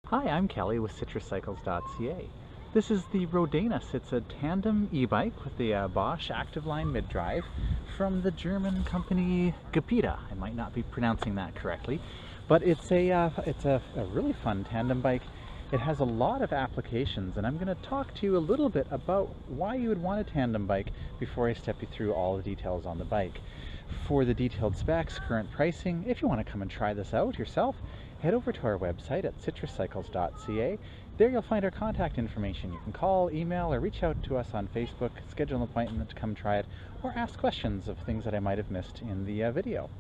Hi, I'm Kelly with citruscycles.ca. This is the Rodanus. It's a tandem e-bike with the Bosch Active Line mid-drive from the German company Gepida. I might not be pronouncing that correctly, but it's a really fun tandem bike. It has a lot of applications, and I'm going to talk to you a little bit about why you would want a tandem bike before I step you through all the details on the bike. For the detailed specs, current pricing, if you want to come and try this out yourself, head over to our website at citruscycles.ca. There you'll find our contact information. You can call, email, or reach out to us on Facebook, schedule an appointment to come try it, or ask questions of things that I might have missed in the video.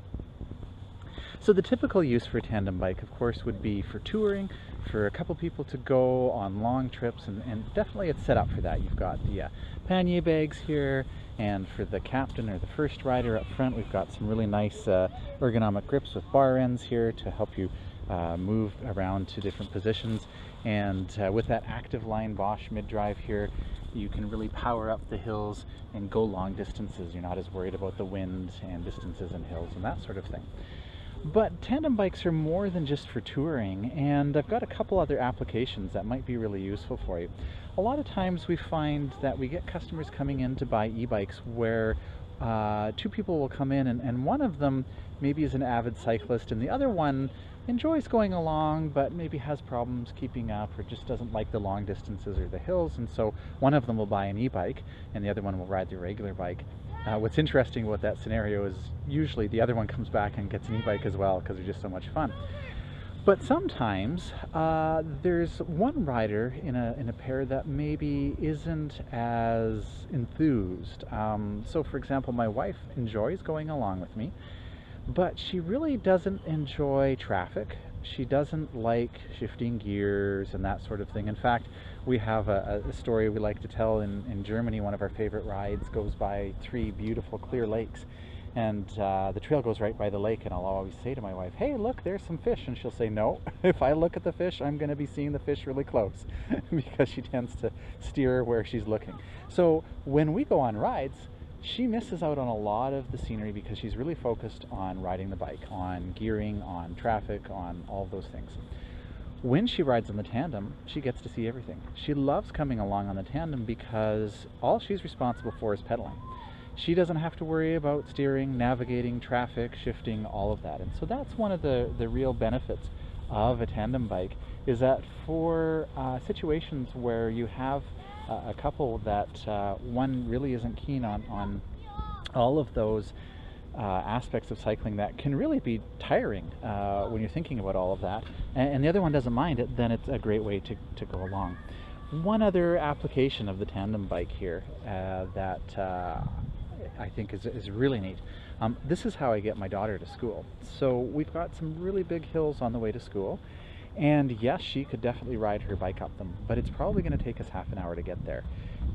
So the typical use for a tandem bike, of course, would be for touring, for a couple people to go on long trips, and definitely it's set up for that. You've got the pannier bags here, and for the captain or the first rider up front, we've got some really nice ergonomic grips with bar ends here to help you move around to different positions. And with that Active Line Bosch mid-drive here, you can really power up the hills and go long distances. You're not as worried about the wind and distances and hills and that sort of thing. But tandem bikes are more than just for touring, and I've got a couple other applications that might be really useful for you. A lot of times we find that we get customers coming in to buy e-bikes where two people will come in, and one of them maybe is an avid cyclist and the other one enjoys going along but maybe has problems keeping up or just doesn't like the long distances or the hills, and so one of them will buy an e-bike and the other one will ride the regular bike. What's interesting about that scenario is usually the other one comes back and gets an e-bike as well because they're just so much fun. But sometimes there's one rider in a pair that maybe isn't as enthused. So for example, my wife enjoys going along with me, but she really doesn't enjoy traffic. She doesn't like shifting gears and that sort of thing. In fact, we have a story we like to tell in Germany. One of our favorite rides goes by 3 beautiful clear lakes, and the trail goes right by the lake, and I'll always say to my wife, hey, look, there's some fish, and she'll say, no, if I look at the fish, I'm going to be seeing the fish really close because she tends to steer where she's looking. So when we go on rides, she misses out on a lot of the scenery because she's really focused on riding the bike, on gearing, on traffic, on all of those things. When she rides on the tandem, she gets to see everything. She loves coming along on the tandem because all she's responsible for is pedaling. She doesn't have to worry about steering, navigating, traffic, shifting, all of that. And so that's one of the real benefits of a tandem bike, is that for situations where you have a couple that one really isn't keen on all of those aspects of cycling that can really be tiring when you're thinking about all of that, and the other one doesn't mind it, then it's a great way to go along. One other application of the tandem bike here that I think is really neat. This is how I get my daughter to school. So we've got some really big hills on the way to school, and yes, she could definitely ride her bike up them, but it's probably going to take us half an hour to get there.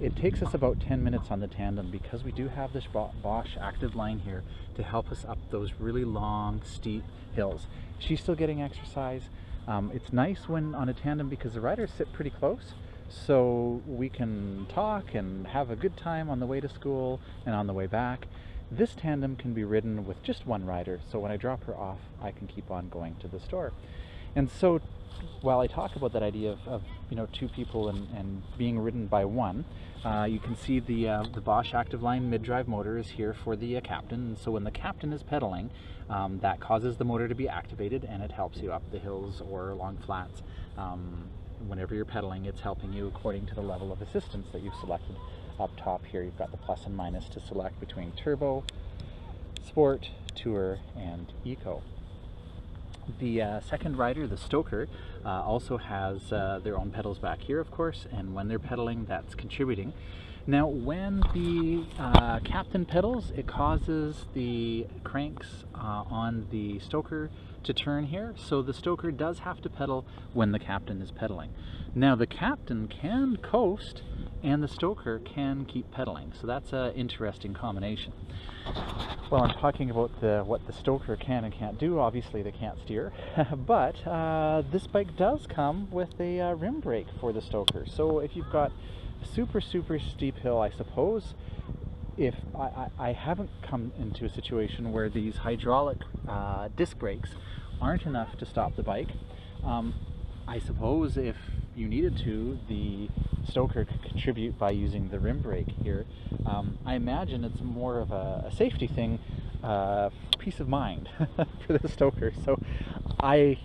It takes us about 10 minutes on the tandem because we do have this Bosch Active Line here to help us up those really long, steep hills. She's still getting exercise. It's nice when on a tandem because the riders sit pretty close, so we can talk and have a good time on the way to school and on the way back. This tandem can be ridden with just one rider, so when I drop her off, I can keep on going to the store. And so while I talk about that idea of two people and being ridden by one, you can see the Bosch Active Line mid-drive motor is here for the captain. And so when the captain is pedaling, that causes the motor to be activated, and it helps you up the hills or along flats. Whenever you're pedaling, it's helping you according to the level of assistance that you've selected. Up top here, you've got the plus and minus to select between turbo, sport, tour, and eco. The second rider, the stoker, also has their own pedals back here, of course, and when they're pedaling, that's contributing. Now, when the captain pedals, it causes the cranks on the stoker to turn here, so the stoker does have to pedal when the captain is pedaling. Now, the captain can coast and the stoker can keep pedaling, so that's an interesting combination. Well, I'm talking about what the stoker can and can't do. Obviously they can't steer, but this bike does come with a rim brake for the stoker. So if you've got a super steep hill, I suppose, if I haven't come into a situation where these hydraulic disc brakes aren't enough to stop the bike, I suppose if you needed to, the stoker could contribute by using the rim brake here. I imagine it's more of a safety thing, peace of mind for the stoker. So I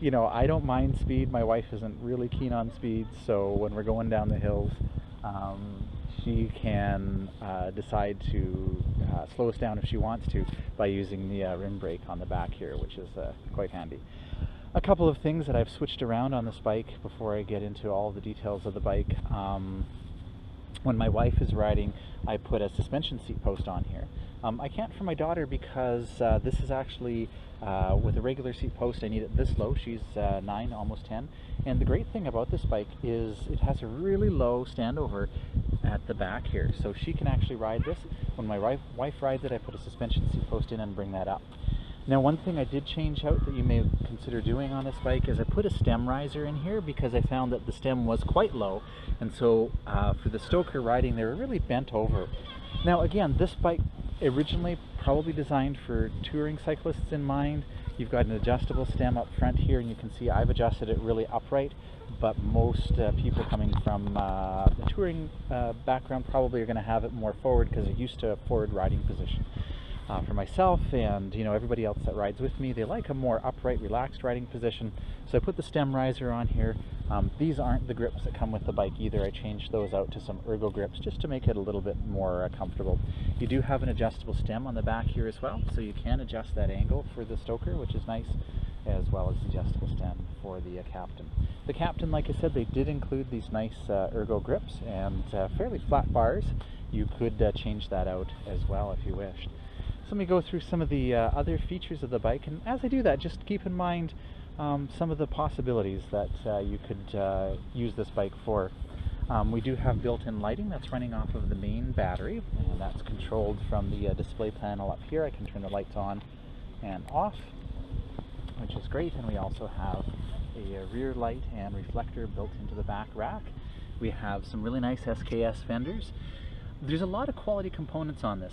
don't mind speed. My wife isn't really keen on speed, so when we're going down the hills, she can decide to slow us down if she wants to by using the rim brake on the back here, which is quite handy. A couple of things that I've switched around on this bike before I get into all the details of the bike. When my wife is riding, I put a suspension seat post on here. I can't for my daughter because this is actually, with a regular seat post, I need it this low. She's 9, almost 10. And the great thing about this bike is it has a really low standover at the back here. So she can actually ride this. When my wife rides it, I put a suspension seat post in and bring that up. Now, one thing I did change out that you may consider doing on this bike is I put a stem riser in here because I found that the stem was quite low, and so for the stoker riding they were really bent over. Now again, this bike originally probably designed for touring cyclists in mind. You've got an adjustable stem up front here, and you can see I've adjusted it really upright, but most people coming from a touring background probably are going to have it more forward because they're used to a forward riding position. For myself and everybody else that rides with me, they like a more upright, relaxed riding position. So I put the stem riser on here. These aren't the grips that come with the bike either. I changed those out to some ergo grips just to make it a little bit more comfortable. You do have an adjustable stem on the back here as well, so you can adjust that angle for the stoker, which is nice, as well as the adjustable stem for the Captain. The Captain, like I said, they did include these nice ergo grips and fairly flat bars. You could change that out as well if you wished. So let me go through some of the other features of the bike, and as I do that, just keep in mind some of the possibilities that you could use this bike for. We do have built-in lighting that's running off of the main battery, and that's controlled from the display panel up here. I can turn the lights on and off, which is great, and we also have a rear light and reflector built into the back rack. We have some really nice SKS fenders. There's a lot of quality components on this,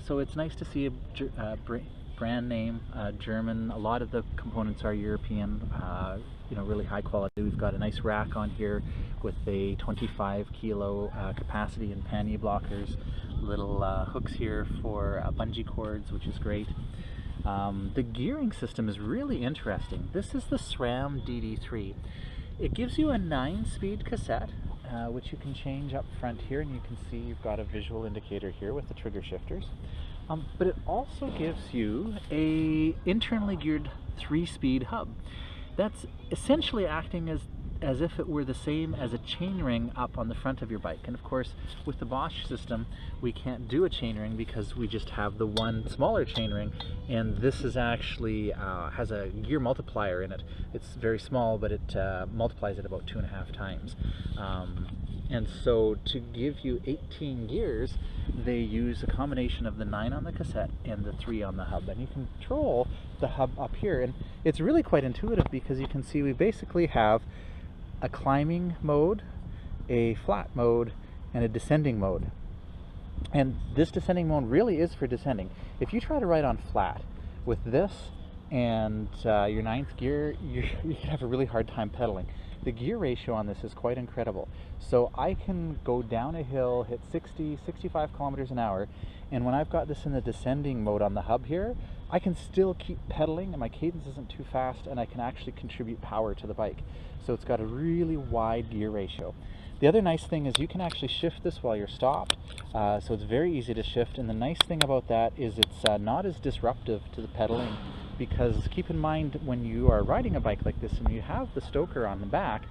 so it's nice to see a brand name, German. A lot of the components are European, really high quality. We've got a nice rack on here with a 25 kilo capacity and pannier blockers, little hooks here for bungee cords, which is great. The gearing system is really interesting. This is the SRAM DD3. It gives you a 9-speed cassette, which you can change up front here, and you can see you've got a visual indicator here with the trigger shifters. But it also gives you a internally geared 3-speed hub. That's essentially acting as if it were the same as a chainring up on the front of your bike. And of course, with the Bosch system, we can't do a chainring because we just have the one smaller chainring, and this is actually has a gear multiplier in it. It's very small, but it multiplies it about 2.5 times. And so to give you 18 gears, they use a combination of the 9 on the cassette and the 3 on the hub. And you can control the hub up here, and it's really quite intuitive because you can see we basically have a climbing mode, a flat mode, and a descending mode. And this descending mode really is for descending. If you try to ride on flat with this and your 9th gear, you can have a really hard time pedaling. The gear ratio on this is quite incredible. So I can go down a hill, hit 60, 65 kilometers an hour, and when I've got this in the descending mode on the hub here, I can still keep pedaling and my cadence isn't too fast, and I can actually contribute power to the bike. So it's got a really wide gear ratio. The other nice thing is you can actually shift this while you're stopped, so it's very easy to shift, and the nice thing about that is it's not as disruptive to the pedaling, because keep in mind when you are riding a bike like this and you have the stoker on the back,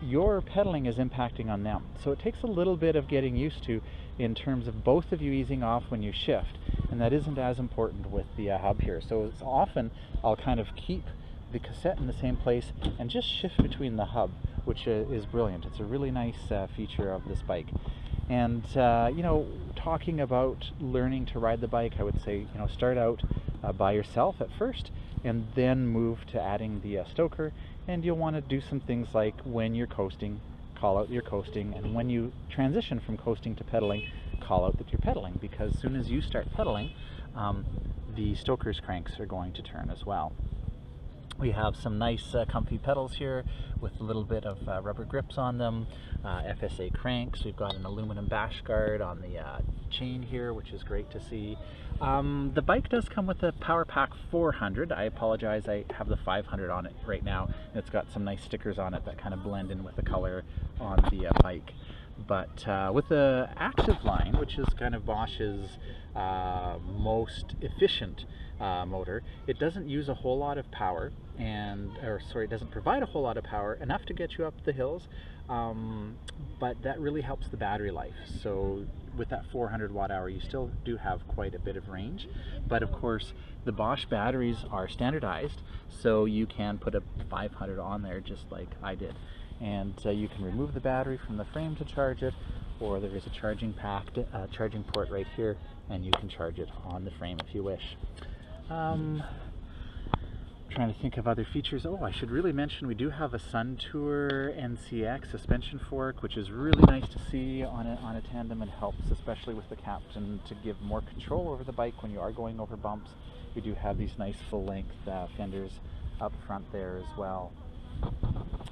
your pedaling is impacting on them. So it takes a little bit of getting used to in terms of both of you easing off when you shift, and that isn't as important with the hub here. So it's often I'll kind of keep the cassette in the same place and just shift between the hub, which is brilliant. It's a really nice feature of this bike. And talking about learning to ride the bike, I would say start out by yourself at first, and then move to adding the stoker. And you'll want to do some things like when you're coasting, call out that you're coasting, and when you transition from coasting to pedaling, call out that you're pedaling, because as soon as you start pedaling, the stoker's cranks are going to turn as well. We have some nice comfy pedals here with a little bit of rubber grips on them, FSA cranks. We've got an aluminum bash guard on the chain here, which is great to see. The bike does come with a Power Pack 400. I apologize, I have the 500 on it right now. It's got some nice stickers on it that kind of blend in with the color on the bike. But with the Active line, which is kind of Bosch's most efficient motor, it doesn't use a whole lot of power, it doesn't provide a whole lot of power, enough to get you up the hills, but that really helps the battery life. So with that 400 watt hour, you still do have quite a bit of range, but of course the Bosch batteries are standardized, so you can put a 500 on there just like I did. And you can remove the battery from the frame to charge it, or there is a charging port right here, and you can charge it on the frame if you wish. Trying to think of other features. Oh, I should really mention we do have a Sun Tour NCX suspension fork, which is really nice to see on a tandem, and helps especially with the captain to give more control over the bike when you are going over bumps. We do have these nice full-length fenders up front there as well.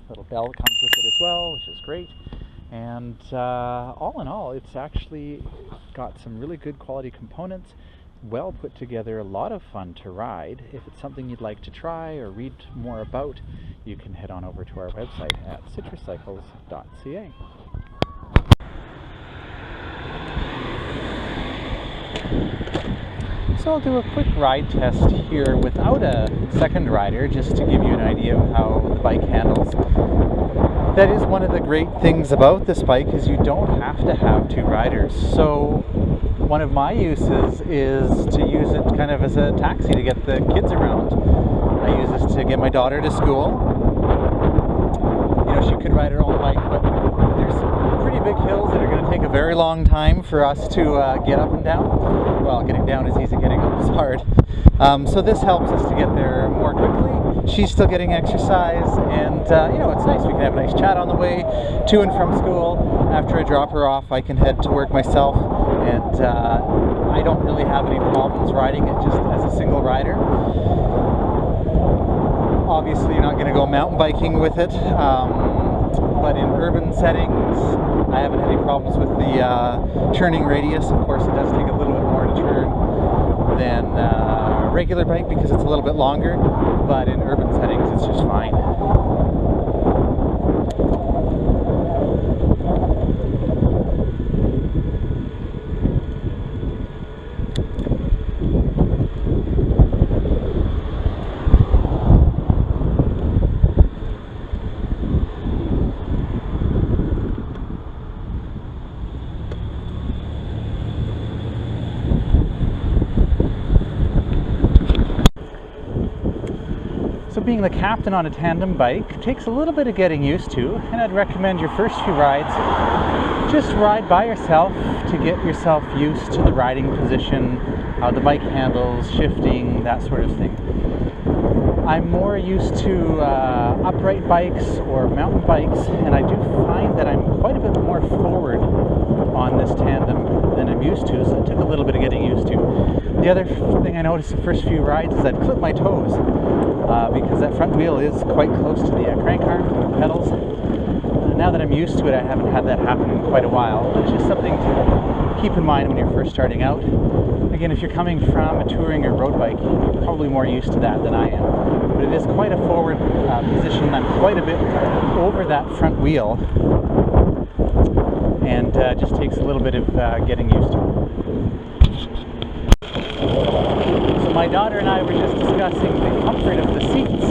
Little bell comes with it as well, which is great. And all in all, it's actually got some really good quality components, well put together, a lot of fun to ride. If it's something you'd like to try or read more about, you can head on over to our website at citruscycles.ca. So I'll do a quick ride test here without a second rider, just to give you an idea of how the bike handles. That is one of the great things about this bike, is you don't have to have two riders. So one of my uses is to use it kind of as a taxi to get the kids around. I use this to get my daughter to school. You know, she could ride her own bike, but there's some pretty big hills that are going to take a very long time for us to get up and down. Well, getting down is easy, getting up is hard. So this helps us to get there more quickly. She's still getting exercise, and you know, it's nice. We can have a nice chat on the way to and from school. After I drop her off, I can head to work myself, and I don't really have any problems riding it just as a single rider. Obviously, you're not going to go mountain biking with it, but in urban settings, I haven't had any problems with the turning radius. Of course, it does take a little bit more to turn than a regular bike because it's a little bit longer, but in urban settings, it's just fine. So being the captain on a tandem bike takes a little bit of getting used to, and I'd recommend your first few rides, just ride by yourself to get yourself used to the riding position, how the bike handles, shifting, that sort of thing. I'm more used to upright bikes or mountain bikes, and I do find that I'm quite a bit more forward on this tandem than I'm used to, so it took a little bit of getting used to. The other thing I noticed the first few rides is I'd clip my toes because that front wheel is quite close to the crank arm, the pedals. Now that I'm used to it, I haven't had that happen in quite a while. It's just something to keep in mind when you're first starting out. Again, if you're coming from a touring or road bike, you're probably more used to that than I am. But it is quite a forward position. I'm quite a bit over that front wheel, and just takes a little bit of getting used to. So my daughter and I were just discussing the comfort of the seats.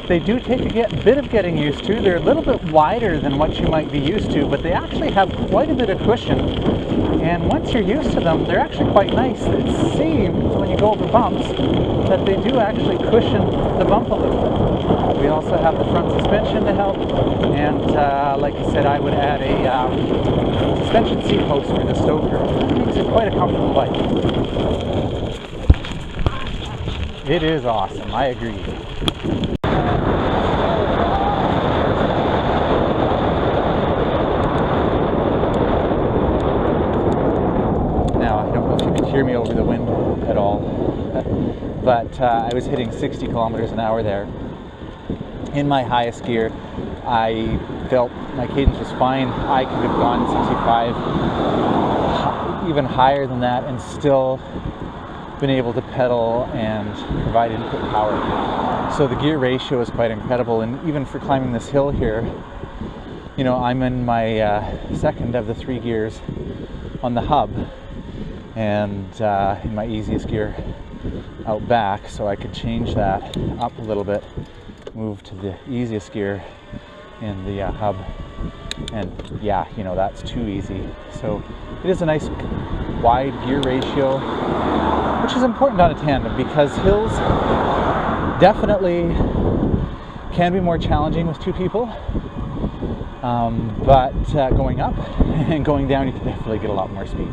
They do take a bit of getting used to. They're a little bit wider than what you might be used to, but they actually have quite a bit of cushion. And once you're used to them, they're actually quite nice. It seems, when you go over bumps, that they do actually cushion the bump a little. We also have the front suspension to help, and like I said, I would add a suspension seat post for the stoker. That makes it quite a comfortable bike. It is awesome, I agree. but I was hitting 60 kilometers an hour there. In my highest gear, I felt my cadence was fine. I could have gone 65, even higher than that, and still been able to pedal and provide input power. So the gear ratio is quite incredible, and even for climbing this hill here, you know, I'm in my second of the 3 gears on the hub, and in my easiest gear out back, so I could change that up a little bit, move to the easiest gear in the hub, and yeah, you know, that's too easy. So it is a nice wide gear ratio, which is important on a tandem because hills definitely can be more challenging with 2 people, but going up and going down, you can definitely get a lot more speed.